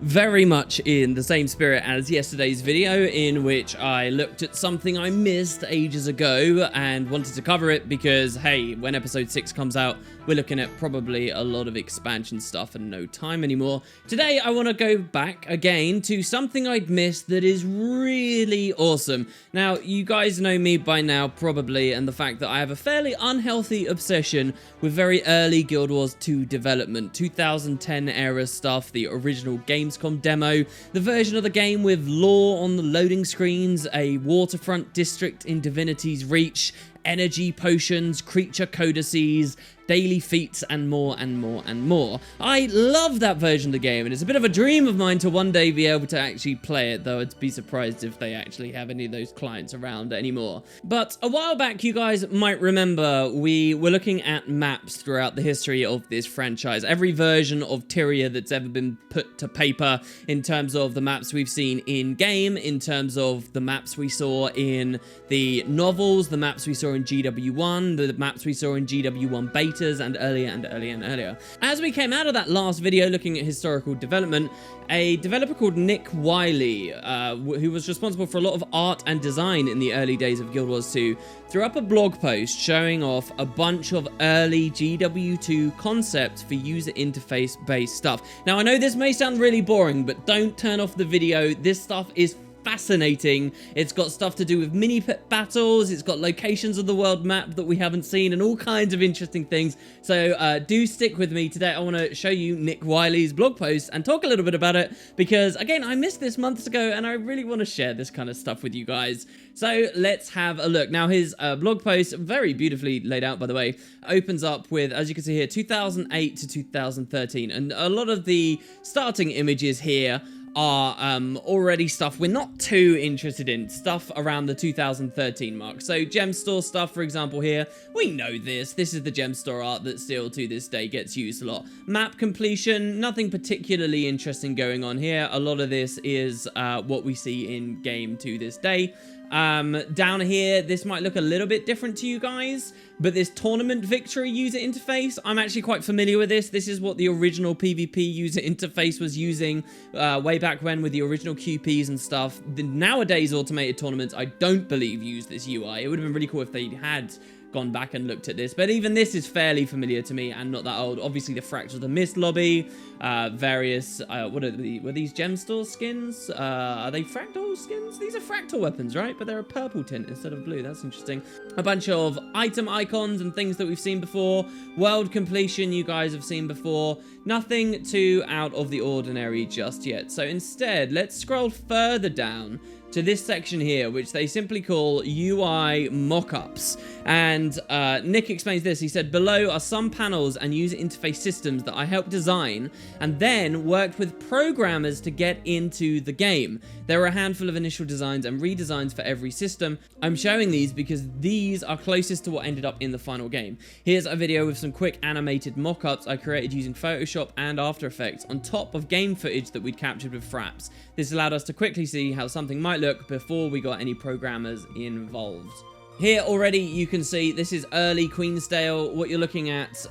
Very much in the same spirit as yesterday's video, in which I looked at something I missed ages ago and wanted to cover it because, hey, when episode 6 comes out, we're looking at probably a lot of expansion stuff and no time anymore. Today, I want to go back again to something I'd missed that is really awesome. Now, you guys know me by now, probably, and the fact that I have a fairly unhealthy obsession with very early Guild Wars 2 development. 2010 era stuff, the original Gamescom demo, the version of the game with lore on the loading screens, a waterfront district in Divinity's Reach, energy potions, creature codices, daily feats, and more and more and more. I love that version of the game, and it's a bit of a dream of mine to one day be able to actually play it, though I'd be surprised if they actually have any of those clients around anymore. But a while back, you guys might remember, we were looking at maps throughout the history of this franchise. Every version of Tyria that's ever been put to paper, in terms of the maps we've seen in-game, in terms of the maps we saw in the novels, the maps we saw in GW1, the maps we saw in GW1 beta, and earlier and earlier and earlier. As we came out of that last video looking at historical development, a developer called Nick Wiley, who was responsible for a lot of art and design in the early days of Guild Wars 2, threw up a blog post showing off a bunch of early GW2 concepts for user interface based stuff. Now, I know this may sound really boring, but don't turn off the video. This stuff is fascinating. It's got stuff to do with Minipet battles, it's got locations of the world map that we haven't seen, and all kinds of interesting things. So do stick with me today. I want to show you Nick Wiley's blog post and talk a little bit about it, because again, I missed this months ago and I really want to share this kind of stuff with you guys. So let's have a look. Now, his blog post, very beautifully laid out by the way, opens up with, as you can see here, 2008 to 2013, and a lot of the starting images here are already stuff we're not too interested in, stuff around the 2013 mark. So gem store stuff, for example, here, we know this is the gem store art that still to this day gets used a lot. Map completion, nothing particularly interesting going on here. A lot of this is what we see in game to this day. Down here, this might look a little bit different to you guys, but this tournament victory user interface, I'm actually quite familiar with this. This is what the original PvP user interface was using way back when with the original QPs and stuff. The nowadays automated tournaments, I don't believe, use this UI. It would have been really cool if they had gone back and looked at this, but even this is fairly familiar to me and not that old. Obviously the Fractals of the Mist lobby, various were these gem store skins? Are they fractal skins? These are fractal weapons, right? But they're a purple tint instead of blue. That's interesting. A bunch of item icons and things that we've seen before. World completion you guys have seen before. Nothing too out of the ordinary just yet. So instead, let's scroll further down to this section here, which they simply call UI mockups. And Nick explains this. He said, below are some panels and user interface systems that I helped design and then worked with programmers to get into the game. There are a handful of initial designs and redesigns for every system. I'm showing these because these are closest to what ended up in the final game. Here's a video with some quick animated mockups I created using Photoshop and After Effects on top of game footage that we'd captured with Fraps. This allowed us to quickly see how something might look before we got any programmers involved. Here already you can see this is early Queensdale. What you're looking at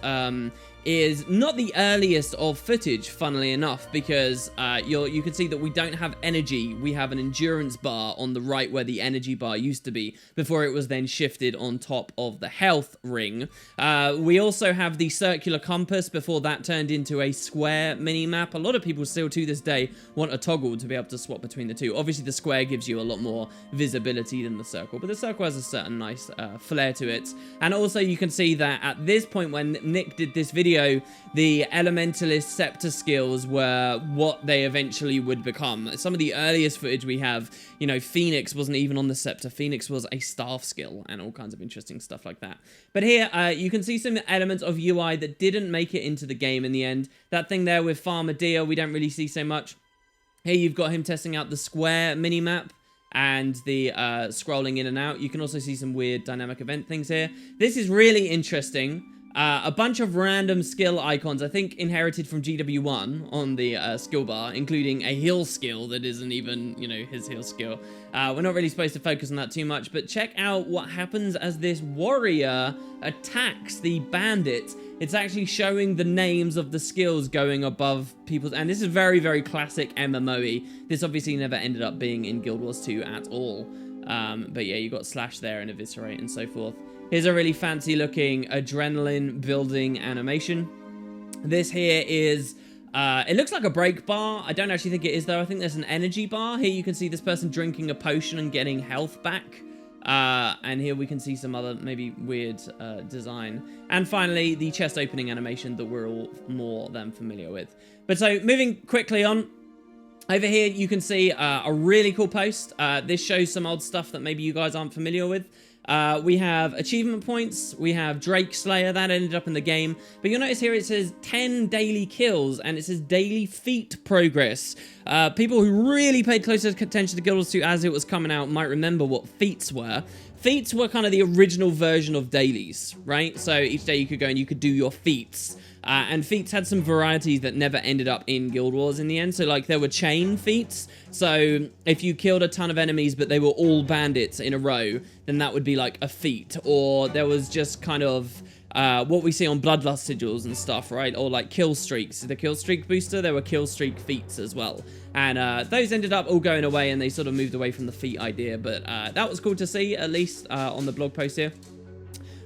is not the earliest of footage, funnily enough, because you can see that we don't have energy. We have an endurance bar on the right where the energy bar used to be before it was then shifted on top of the health ring. We also have the circular compass before that turned into a square mini-map. A lot of people still to this day want a toggle to be able to swap between the two. Obviously the square gives you a lot more visibility than the circle, but the circle has a certain nice flair to it. And also you can see that at this point when Nick did this video, the Elementalist Scepter skills were what they eventually would become. Some of the earliest footage we have, you know, Phoenix wasn't even on the Scepter. Phoenix was a staff skill and all kinds of interesting stuff like that. But here, you can see some elements of UI that didn't make it into the game in the end. That thing there with Farmer Deer, we don't really see so much. Here you've got him testing out the square mini-map and the scrolling in and out. You can also see some weird dynamic event things here. This is really interesting. A bunch of random skill icons, I think inherited from GW1 on the skill bar, including a heal skill that isn't even, you know, his heal skill. We're not really supposed to focus on that too much, but check out what happens as this warrior attacks the bandit it's actually showing the names of the skills going above people's, and this is very, very classic MMO-y. This obviously never ended up being in Guild Wars 2 at all. But yeah, you got slash there and eviscerate and so forth. Here's a really fancy looking adrenaline building animation. This here is, it looks like a break bar. I don't actually think it is though. I think there's an energy bar. Here you can see this person drinking a potion and getting health back. And here we can see some other maybe weird design. And finally, the chest opening animation that we're all more than familiar with. But so moving quickly on, over here you can see a really cool post. This shows some old stuff that maybe you guys aren't familiar with. We have achievement points, we have Drake Slayer, that ended up in the game, but you'll notice here it says 10 daily kills, and it says daily feat progress. People who really paid close attention to Guild Wars 2 as it was coming out might remember what feats were. Feats were kind of the original version of dailies, right? So each day you could go and you could do your feats. And feats had some varieties that never ended up in Guild Wars in the end. So, like, there were chain feats. So, if you killed a ton of enemies, but they were all bandits in a row, then that would be, like, a feat. Or there was just kind of what we see on Bloodlust sigils and stuff, right? Or, like, kill streaks. The kill streak booster, there were kill streak feats as well. And those ended up all going away, and they sort of moved away from the feat idea. But that was cool to see, at least on the blog post here.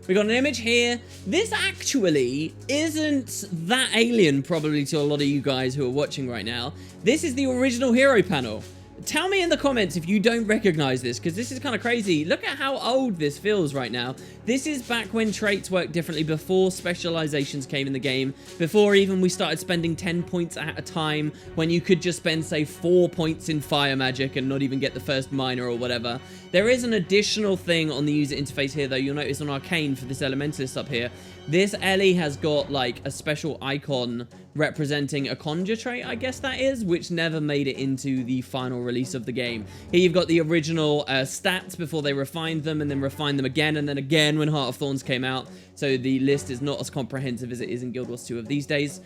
We got an image here. This actually isn't that alien probably to a lot of you guys who are watching right now. This is the original hero panel. Tell me in the comments if you don't recognize this, because this is kind of crazy. Look at how old this feels right now. This is back when traits worked differently, before specializations came in the game, before even we started spending 10 points at a time, when you could just spend, say, 4 points in fire magic and not even get the first minor or whatever. There is an additional thing on the user interface here, though. You'll notice on Arcane for this Elementalist up here, this Ellie has got, like, a special icon representing a conjure trait, I guess that is, which never made it into the final release of the game. Here you've got the original stats before they refined them, and then refined them again, and then again when Heart of Thorns came out. So the list is not as comprehensive as it is in Guild Wars 2 of these days.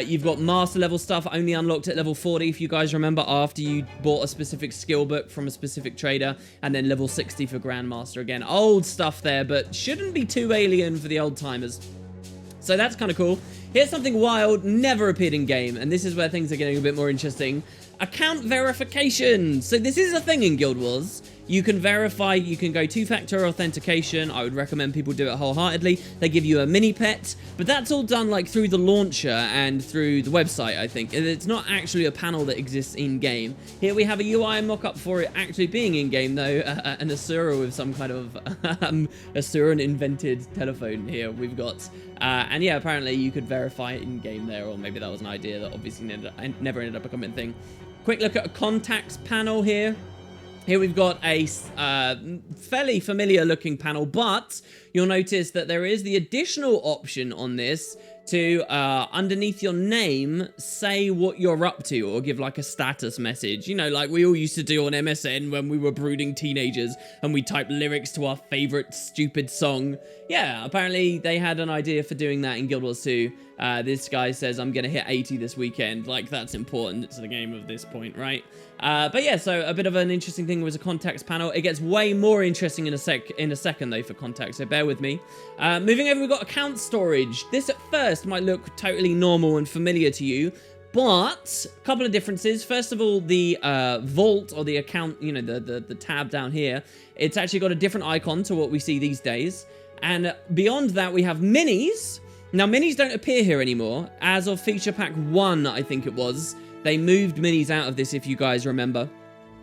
You've got master level stuff only unlocked at level 40, if you guys remember, after you bought a specific skill book from a specific trader, and then level 60 for Grandmaster again. Old stuff there, but shouldn't be too alien for the old timers. So that's kind of cool. Here's something wild, never appeared in game, and this is where things are getting a bit more interesting. Account verification. So this is a thing in Guild Wars. You can verify, you can go two-factor authentication. I would recommend people do it wholeheartedly. They give you a Minipet, but that's all done like through the launcher and through the website, I think. It's not actually a panel that exists in-game. Here we have a UI mock-up for it actually being in-game, though. An Asura with some kind of Asuran-invented telephone here we've got. And yeah, apparently you could verify it in-game there, or maybe that was an idea that obviously never ended up becoming a thing. Quick look at a contacts panel here. Here we've got a fairly familiar looking panel, but you'll notice that there is the additional option on this to, underneath your name, say what you're up to, or give like a status message. You know, like we all used to do on MSN when we were brooding teenagers and we typed lyrics to our favorite stupid song. Yeah, apparently they had an idea for doing that in Guild Wars 2. This guy says, I'm gonna hit 80 this weekend. Like, that's important to the game at this point, right? But yeah, so a bit of an interesting thing was a contacts panel. It gets way more interesting in a second, though, for contacts, so bear with me. Moving over, we've got account storage. This, at first, might look totally normal and familiar to you, but a couple of differences. First of all, the vault, or the account, you know, the tab down here, it's actually got a different icon to what we see these days. And beyond that, we have minis. Now, minis don't appear here anymore. As of Feature Pack 1, I think it was, they moved minis out of this, if you guys remember.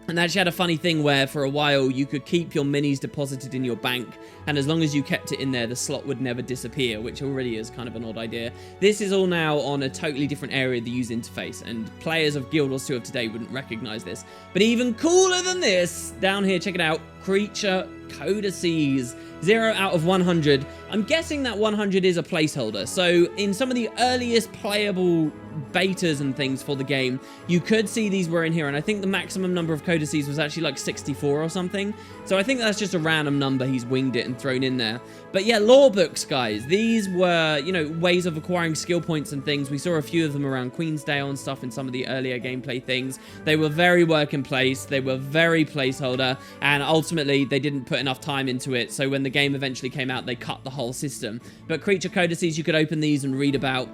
And they actually had a funny thing where, for a while, you could keep your minis deposited in your bank, and as long as you kept it in there, the slot would never disappear, which already is kind of an odd idea. This is all now on a totally different area of the user interface, and players of Guild Wars 2 of today wouldn't recognize this. But even cooler than this, down here, check it out, creature codices. 0 out of 100. I'm guessing that 100 is a placeholder. So in some of the earliest playable betas and things for the game, you could see these were in here, and I think the maximum number of codices was actually like 64 or something. So I think that's just a random number. He's winged it and thrown in there. But yeah, lore books, guys. These were, you know, ways of acquiring skill points and things. We saw a few of them around Queensdale and stuff in some of the earlier gameplay things. They were very work in place. They were very placeholder, and ultimately they didn't put enough time into it, so when the game eventually came out, they cut the whole system. But creature codices, you could open these and read about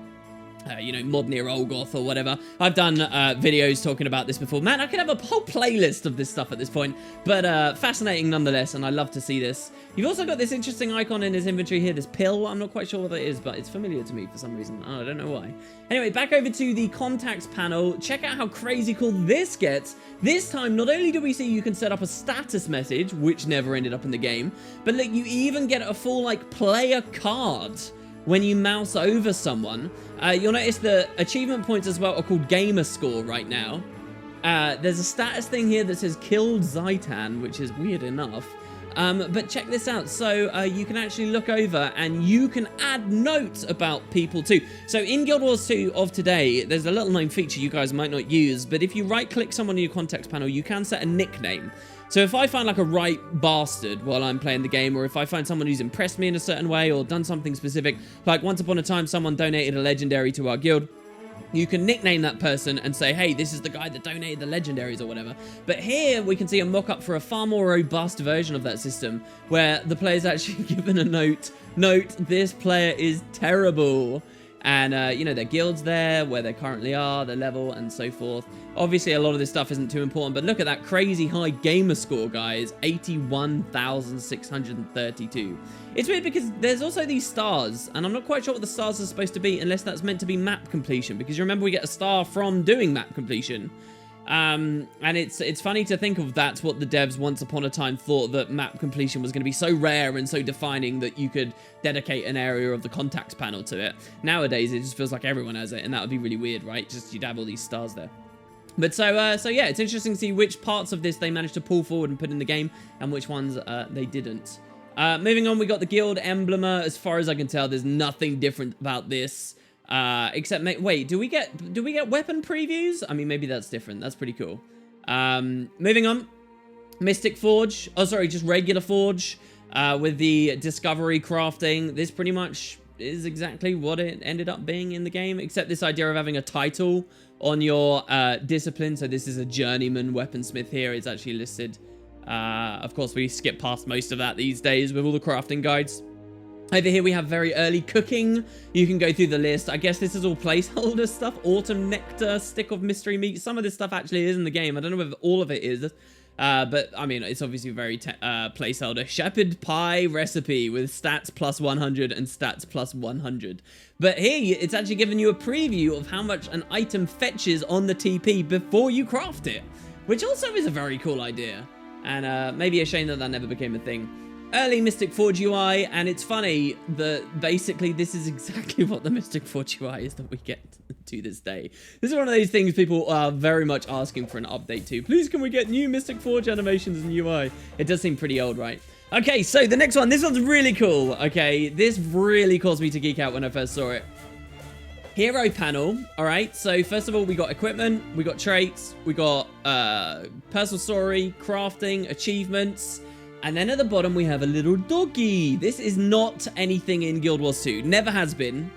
you know, Mod Near Olgoth or whatever. I've done videos talking about this before. Man, I could have a whole playlist of this stuff at this point. But fascinating nonetheless, and I love to see this. You've also got this interesting icon in his inventory here, this pill. I'm not quite sure what that is, but it's familiar to me for some reason. I don't know why. Anyway, back over to the contacts panel. Check out how crazy cool this gets. This time, not only do we see you can set up a status message, which never ended up in the game, but look, you even get a full, like, player card when you mouse over someone. You'll notice the achievement points as well are called gamer score right now. There's a status thing here that says killed Zaitan, which is weird enough. But check this out. So you can actually look over and you can add notes about people too. So in Guild Wars 2 of today, there's a little known feature you guys might not use, but if you right click someone in your context panel, you can set a nickname. So if I find like a right bastard while I'm playing the game, or if I find someone who's impressed me in a certain way or done something specific, like once upon a time someone donated a legendary to our guild, you can nickname that person and say, hey, this is the guy that donated the legendaries or whatever. But here we can see a mock-up for a far more robust version of that system, where the player's actually given a note, this player is terrible. And, you know, their guild's there, where they currently are, their level, and so forth. Obviously, a lot of this stuff isn't too important, but look at that crazy high gamer score, guys. 81,632. It's weird because there's also these stars, and I'm not quite sure what the stars are supposed to be, unless that's meant to be map completion, because you remember we get a star from doing map completion. And it's funny to think of that's what the devs once upon a time thought, that map completion was going to be so rare and so defining that you could dedicate an area of the contacts panel to it. Nowadays, it just feels like everyone has it, and that would be really weird, right? Just you'd have all these stars there. But so yeah, it's interesting to see which parts of this they managed to pull forward and put in the game, and which ones they didn't. Moving on, we got the guild emblem. As far as I can tell, there's nothing different about this. Except, wait, do we get weapon previews? I mean, maybe that's different. That's pretty cool. Moving on, Mystic Forge. Oh, sorry, just regular Forge with the Discovery crafting. This pretty much is exactly what it ended up being in the game, except this idea of having a title on your discipline. So this is a journeyman weaponsmith here. It's actually listed. Of course, we skip past most of that these days with all the crafting guides. Over here, we have very early cooking. You can go through the list. I guess this is all placeholder stuff. Autumn Nectar, Stick of Mystery Meat. Some of this stuff actually is in the game. I don't know if all of it is. But, I mean, it's obviously very placeholder. Shepherd Pie recipe with stats plus 100 and stats plus 100. But here, it's actually giving you a preview of how much an item fetches on the TP before you craft it, which also is a very cool idea. And maybe a shame that that never became a thing. Early Mystic Forge UI, and it's funny that basically this is exactly what the Mystic Forge UI is that we get to this day. This is one of those things people are very much asking for an update to. Please, can we get new Mystic Forge animations and UI? It does seem pretty old, right? Okay, so the next one. This one's really cool, okay? This really caused me to geek out when I first saw it. Hero panel, all right? So first of all, we got equipment, we got traits, we got personal story, crafting, achievements. And then at the bottom, we have a little doggy. This is not anything in Guild Wars 2. Never has been.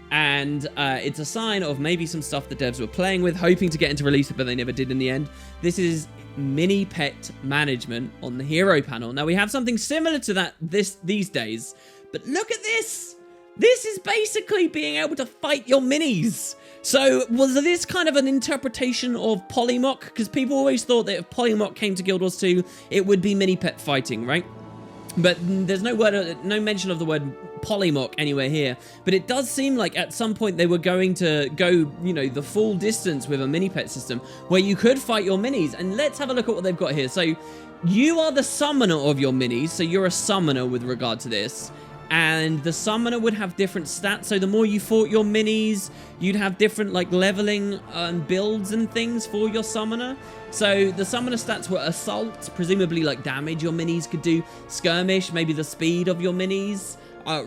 And it's a sign of maybe some stuff the devs were playing with, hoping to get into release, but they never did in the end. This is mini pet management on the hero panel. Now, we have something similar to that these days. But look at this. This is basically being able to fight your minis. So was this kind of an interpretation of Polymock? Because people always thought that if Polymock came to Guild Wars 2, it would be mini pet fighting, right? But there's no mention of the word Polymock anywhere here. But it does seem like at some point they were going to go, you know, the full distance with a mini pet system where you could fight your minis. And let's have a look at what they've got here. So you are the summoner of your minis. So you're a summoner with regard to this. And the summoner would have different stats. So the more you fought your minis, you'd have different like leveling and builds and things for your summoner. So the summoner stats were assault, presumably like damage your minis could do, skirmish, maybe the speed of your minis,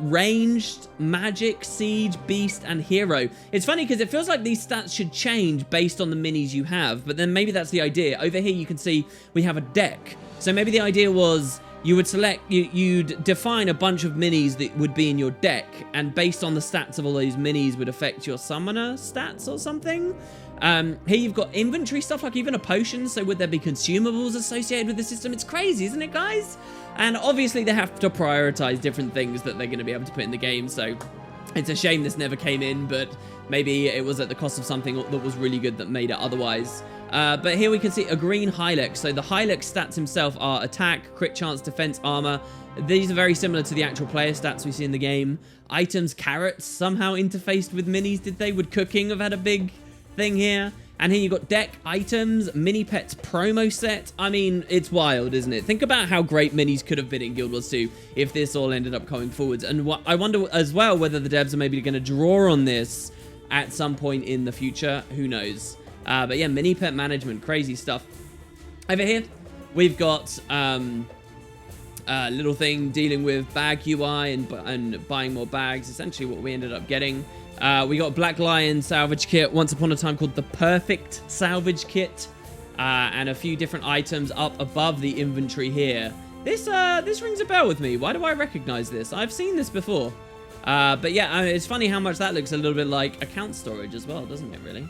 ranged, magic, siege, beast, and hero. It's funny because it feels like these stats should change based on the minis you have, but then maybe that's the idea. Over here you can see we have a deck. So maybe the idea was you would you'd define a bunch of minis that would be in your deck, and based on the stats of all those minis would affect your summoner stats or something. Here you've got inventory stuff, like even a potion, so would there be consumables associated with the system? It's crazy, isn't it, guys? And obviously they have to prioritize different things that they're going to be able to put in the game, so it's a shame this never came in, but maybe it was at the cost of something that was really good that made it otherwise. But here we can see a green Hylux. So the Hylux stats himself are attack, crit chance, defense, armor. These are very similar to the actual player stats we see in the game. Items, carrots, somehow interfaced with minis, did they? Would cooking have had a big thing here? And here you got deck, items, Minipet's promo set. I mean, it's wild, isn't it? Think about how great minis could have been in Guild Wars 2 if this all ended up coming forwards. And I wonder as well whether the devs are maybe going to draw on this at some point in the future. Who knows? But yeah, Minipet management, crazy stuff. Over here, we've got a little thing dealing with bag UI and buying more bags. Essentially what we ended up getting. We got Black Lion salvage kit, once upon a time called the Perfect Salvage Kit, and a few different items up above the inventory here. This rings a bell with me. Why do I recognize this? I've seen this before. But yeah, it's funny how much that looks a little bit like account storage as well, doesn't it, really?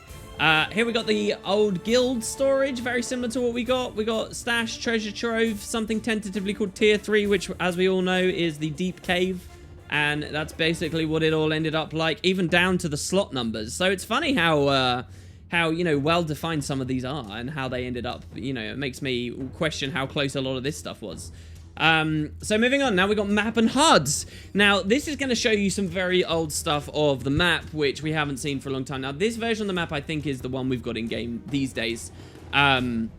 Here we got the old guild storage, very similar to what we got. We got stash, treasure trove, something tentatively called tier 3, which, as we all know, is the deep cave. And that's basically what it all ended up like, even down to the slot numbers. So it's funny how you know, well-defined some of these are and how they ended up, you know, it makes me question how close a lot of this stuff was. So moving on, now we got map and HUDs. Now, this is going to show you some very old stuff of the map, which we haven't seen for a long time. Now, this version of the map, I think, is the one we've got in-game these days. And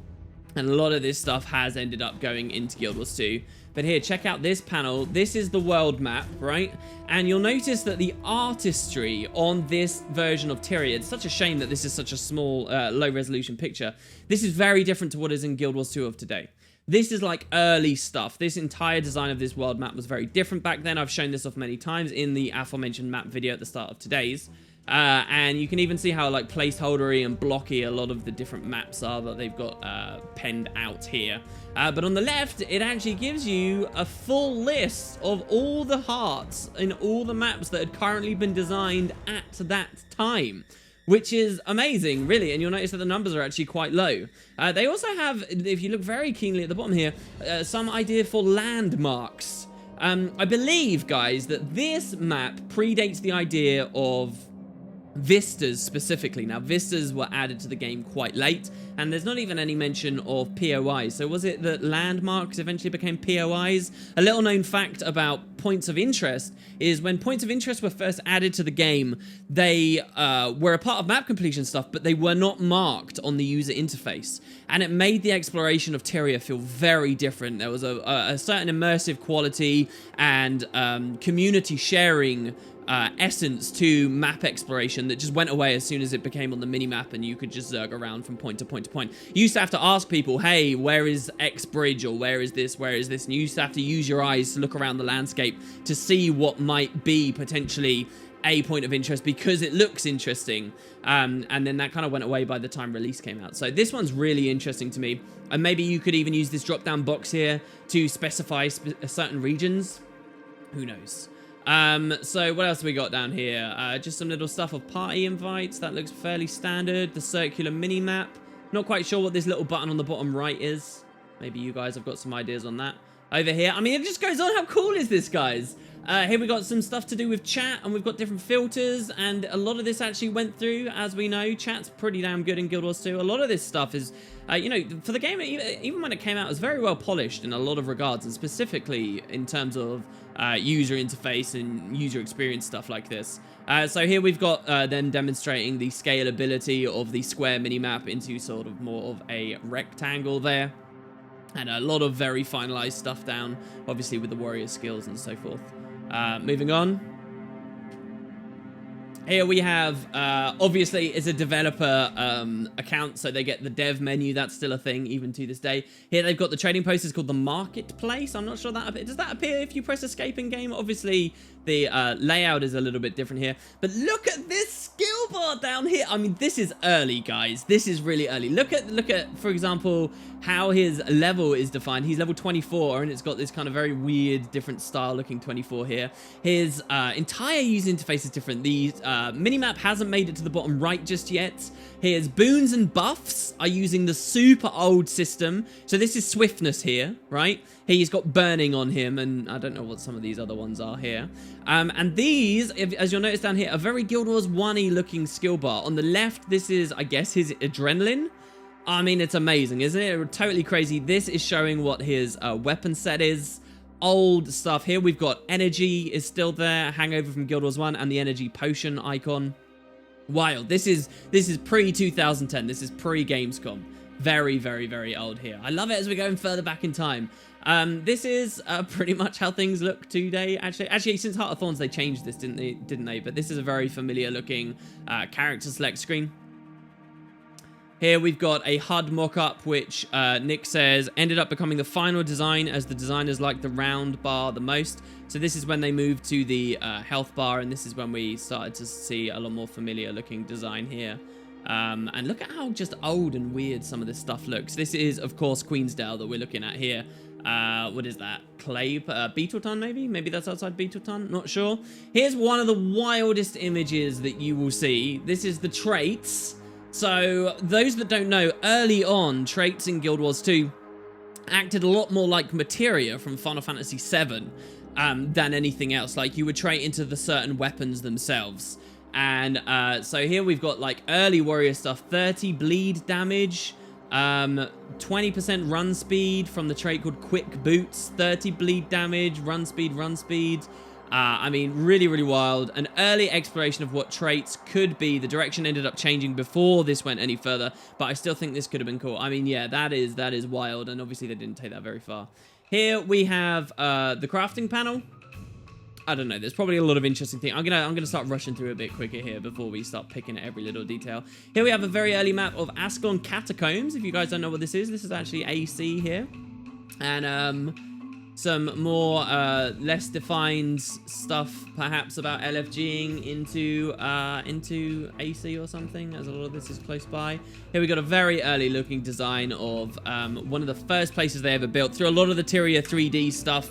a lot of this stuff has ended up going into Guild Wars 2. But here, check out this panel. This is the world map, right? And you'll notice that the artistry on this version of Tyria, it's such a shame that this is such a small, low-resolution picture. This is very different to what is in Guild Wars 2 of today. This is like early stuff. This entire design of this world map was very different back then. I've shown this off many times in the aforementioned map video at the start of today's. And you can even see how like placeholdery and blocky a lot of the different maps are that they've got penned out here. But on the left, it actually gives you a full list of all the hearts in all the maps that had currently been designed at that time, which is amazing, really. And you'll notice that the numbers are actually quite low. They also have, if you look very keenly at the bottom here, some idea for landmarks. I believe, guys, that this map predates the idea of vistas specifically. Now, vistas were added to the game quite late, and there's not even any mention of POIs. So was it that landmarks eventually became POIs? A little known fact about points of interest is when points of interest were first added to the game, they were a part of map completion stuff, but they were not marked on the user interface. And it made the exploration of Tyria feel very different. There was a certain immersive quality and community sharing essence to map exploration that just went away as soon as it became on the minimap and you could just zerg around from point to point to point. You used to have to ask people, hey, where is X bridge, or where is this, and you used to have to use your eyes to look around the landscape to see what might be potentially a point of interest because it looks interesting, and then that kind of went away by the time release came out. So this one's really interesting to me, and maybe you could even use this drop down box here to specify certain regions. Who knows? So what else have we got down here? Just some little stuff of party invites. That looks fairly standard. The circular mini map. Not quite sure what this little button on the bottom right is. Maybe you guys have got some ideas on that. Over here, I mean, it just goes on. How cool is this, guys? Here we got some stuff to do with chat, and we've got different filters, and a lot of this actually went through. As we know, chat's pretty damn good in Guild Wars 2. A lot of this stuff is, you know, for the game, even when it came out, it was very well polished in a lot of regards, and specifically in terms of user interface and user experience stuff like this. So here we've got them demonstrating the scalability of the square minimap into sort of more of a rectangle there. And a lot of very finalized stuff down, obviously with the warrior skills and so forth. Moving on. Here we have, obviously, it's a developer account, so they get the dev menu. That's still a thing, even to this day. Here they've got the trading post. It's called the Marketplace. I'm not sure that does that appear if you press escape in game. Obviously, the layout is a little bit different here. But look at this skill bar down here. I mean, this is early, guys. This is really early. Look at, for example, how his level is defined. He's level 24, and it's got this kind of very weird, different style looking 24 here. His entire user interface is different. The minimap hasn't made it to the bottom right just yet. Here's boons and buffs are using the super old system. So this is swiftness here, right? He's got burning on him, and I don't know what some of these other ones are here. And these, as you'll notice down here, are very Guild Wars 1-y looking skill bar. On the left, this is, I guess, his adrenaline. I mean, it's amazing, isn't it? Totally crazy. This is showing what his weapon set is. Old stuff here. We've got energy is still there, hangover from Guild Wars 1, and the energy potion icon. Wild. This is pre-2010. This is pre-Gamescom. Very, very, very old here. I love it as we're going further back in time. This is pretty much how things look today. Actually, since Heart of Thorns, they changed this, didn't they? But this is a very familiar looking character select screen. Here we've got a HUD mock-up, which Nick says ended up becoming the final design as the designers liked the round bar the most. So this is when they moved to the health bar, and this is when we started to see a lot more familiar looking design here. And look at how just old and weird some of this stuff looks. This is, of course, Queensdale that we're looking at here. What is that? Clay? Beetleton, maybe? Maybe that's outside Beetleton? Not sure. Here's one of the wildest images that you will see. This is the traits. So, those that don't know, early on, traits in Guild Wars 2 acted a lot more like materia from Final Fantasy VII than anything else. Like, you would trait into the certain weapons themselves. And so here we've got, like, early warrior stuff. 30 bleed damage, 20% run speed from the trait called Quick Boots, 30 bleed damage, run speed. I mean, really, really wild. An early exploration of what traits could be. The direction ended up changing before this went any further, but I still think this could have been cool. I mean, yeah, that is wild, and obviously they didn't take that very far. Here we have the crafting panel. I don't know. There's probably a lot of interesting things. I'm gonna start rushing through a bit quicker here before we start picking at every little detail. Here we have a very early map of Ascalon Catacombs. If you guys don't know what this is actually AC here, and some more less defined stuff, perhaps about LFGing into AC or something, as a lot of this is close by. Here we got a very early looking design of one of the first places they ever built through a lot of the Tyria 3D stuff.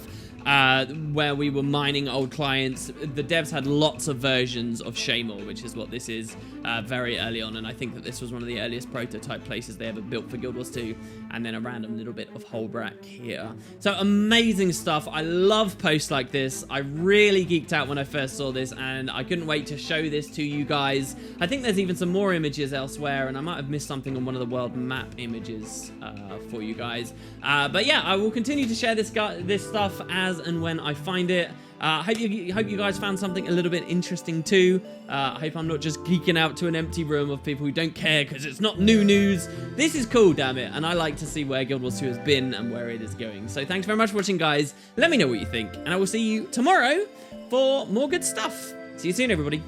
Where we were mining old clients. The devs had lots of versions of Shaymore, which is what this is, very early on, and I think that this was one of the earliest prototype places they ever built for Guild Wars 2, and then a random little bit of Holbrack here. So amazing stuff. I love posts like this. I really geeked out when I first saw this, and I couldn't wait to show this to you guys. I think there's even some more images elsewhere, and I might have missed something on one of the world map images for you guys. But yeah, I will continue to share this stuff as and when I find it. Hope you guys found something a little bit interesting too. I hope I'm not just geeking out to an empty room of people who don't care because it's not new news. This is cool, damn it, and I like to see where Guild Wars 2 has been and where it is going. So thanks very much for watching, guys. Let me know what you think, and I will see you tomorrow for more good stuff. See you soon, everybody.